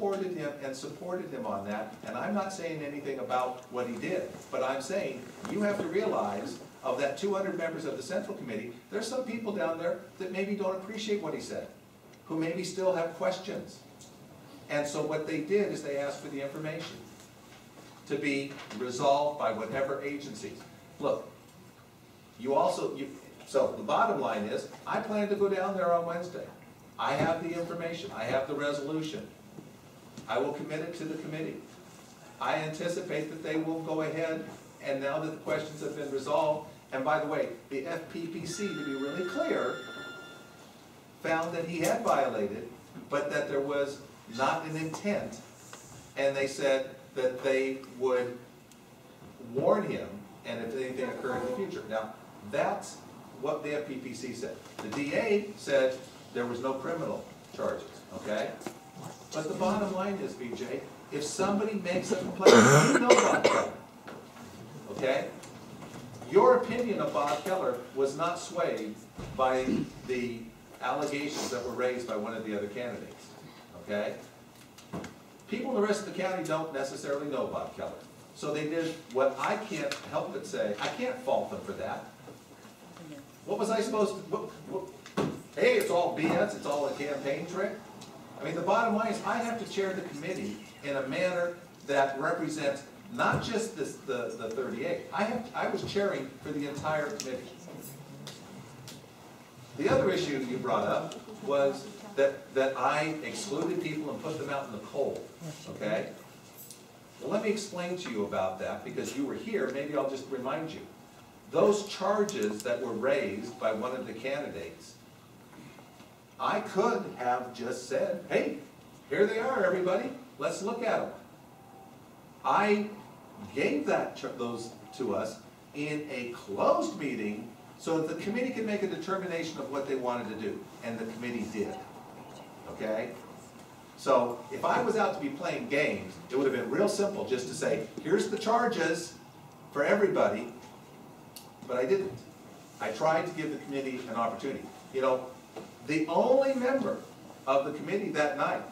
supported him and supported him on that, and I'm not saying anything about what he did, but I'm saying you have to realize of that 200 members of the Central Committee, there's some people down there that maybe don't appreciate what he said, who maybe still have questions. And so what they did is they asked for the information to be resolved by whatever agencies. Look, so the bottom line is, I plan to go down there on Wednesday. I have the information, I have the resolution. I will commit it to the committee. I anticipate that they will go ahead, and now that the questions have been resolved, and by the way, the FPPC, to be really clear, found that he had violated, but that there was not an intent, and they said that they would warn him, and if anything occurred in the future. Now, that's what the FPPC said. The DA said there was no criminal charges, okay? But the bottom line is, BJ, if somebody makes a complaint, you know Bob Keller, okay? Your opinion of Bob Keller was not swayed by the allegations that were raised by one of the other candidates, okay? People in the rest of the county don't necessarily know Bob Keller. So they did what I can't help but say. I can't fault them for that. What was I supposed to, hey, it's all BS, it's all a campaign trick? I mean, the bottom line is I have to chair the committee in a manner that represents not just the 38. I was chairing for the entire committee. The other issue you brought up was that I excluded people and put them out in the cold, okay? Well, let me explain to you about that, because you were here. Maybe I'll just remind you. Those charges that were raised by one of the candidates, I could have just said, hey, here they are, everybody. Let's look at them. I gave those to us in a closed meeting so that the committee could make a determination of what they wanted to do, and the committee did, okay? So if I was out to be playing games, it would have been real simple just to say, here's the charges for everybody, but I didn't. I tried to give the committee an opportunity. You know, the only member of the committee that night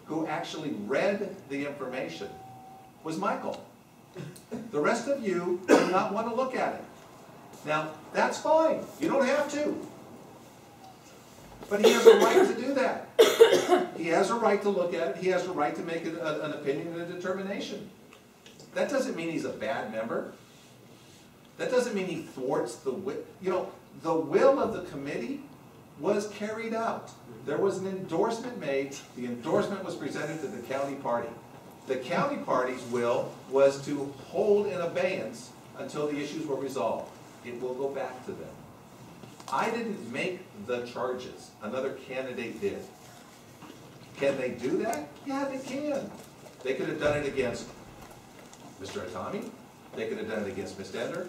who actually read the information was Michael. The rest of you do not want to look at it. Now, that's fine. You don't have to. But he has a right to do that. He has a right to look at it. He has a right to make an opinion and a determination. That doesn't mean he's a bad member. That doesn't mean he thwarts the will. You know, the will of the committee was carried out. There was an endorsement made. The endorsement was presented to the county party. The county party's will was to hold in abeyance until the issues were resolved. It will go back to them. I didn't make the charges. Another candidate did. Can they do that? Yeah, they can. They could have done it against Mr. Atami. They could have done it against Ms. Dender.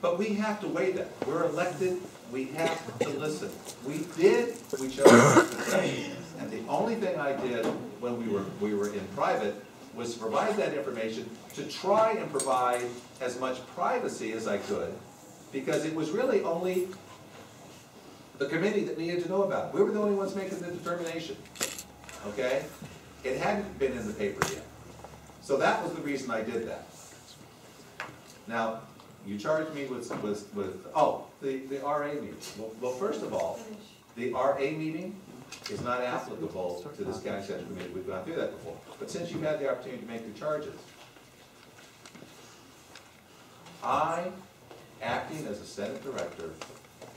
But we have to weigh that. We're elected. We have to listen. We did. We chose to say. And the only thing I did when we were in private was to provide that information to try and provide as much privacy as I could, because it was really only the committee that needed to know about it. We were the only ones making the determination, okay? It hadn't been in the paper yet. So that was the reason I did that. Now, you charged me with the RA meeting. Well, first of all, the RA meeting is not applicable to this county central committee. We've gone through that before. But since you've had the opportunity to make the charges, I, acting as a Senate director,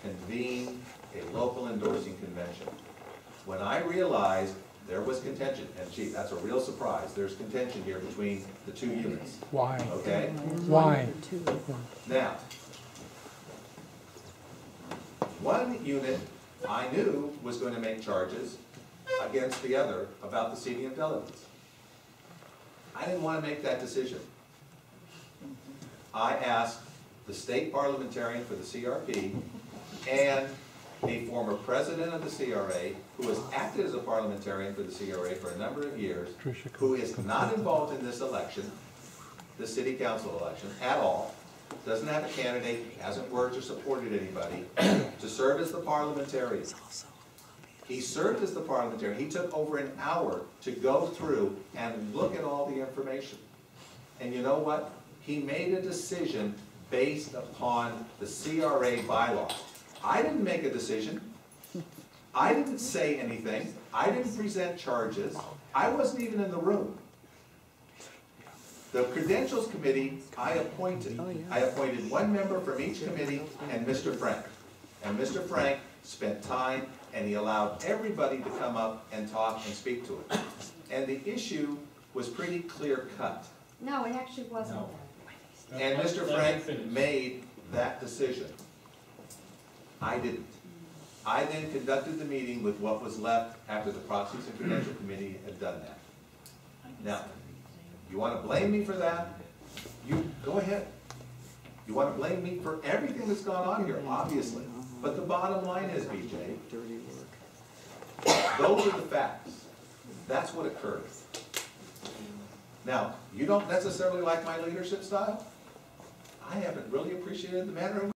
convened a local endorsing convention. When I realized there was contention, and gee, that's a real surprise, there's contention here between the two units. Why? Okay? Why? Now, one unit I knew was going to make charges against the other about the seating of delegates. I didn't want to make that decision. I asked the state parliamentarian for the CRP and a former president of the CRA who has acted as a parliamentarian for the CRA for a number of years, who is not involved in this election, the city council election, at all, doesn't have a candidate, hasn't worked or supported anybody, to serve as the parliamentarian. He served as the parliamentarian. He took over an hour to go through and look at all the information. And you know what? He made a decision based upon the CRA bylaw. I didn't make a decision. I didn't say anything. I didn't present charges. I wasn't even in the room. The Credentials Committee, I appointed. I appointed one member from each committee and Mr. Frank. And Mr. Frank spent time and he allowed everybody to come up and talk and speak to it. And the issue was pretty clear cut. No, it actually wasn't. No. And Mr. Frank made that decision. I didn't. I then conducted the meeting with what was left after the Proxies and Credential Committee had done that. Now, you want to blame me for that? You go ahead. You want to blame me for everything that's gone on here, obviously. But the bottom line is, BJ, those are the facts. That's what occurred. Now, you don't necessarily like my leadership style. I haven't really appreciated the manner in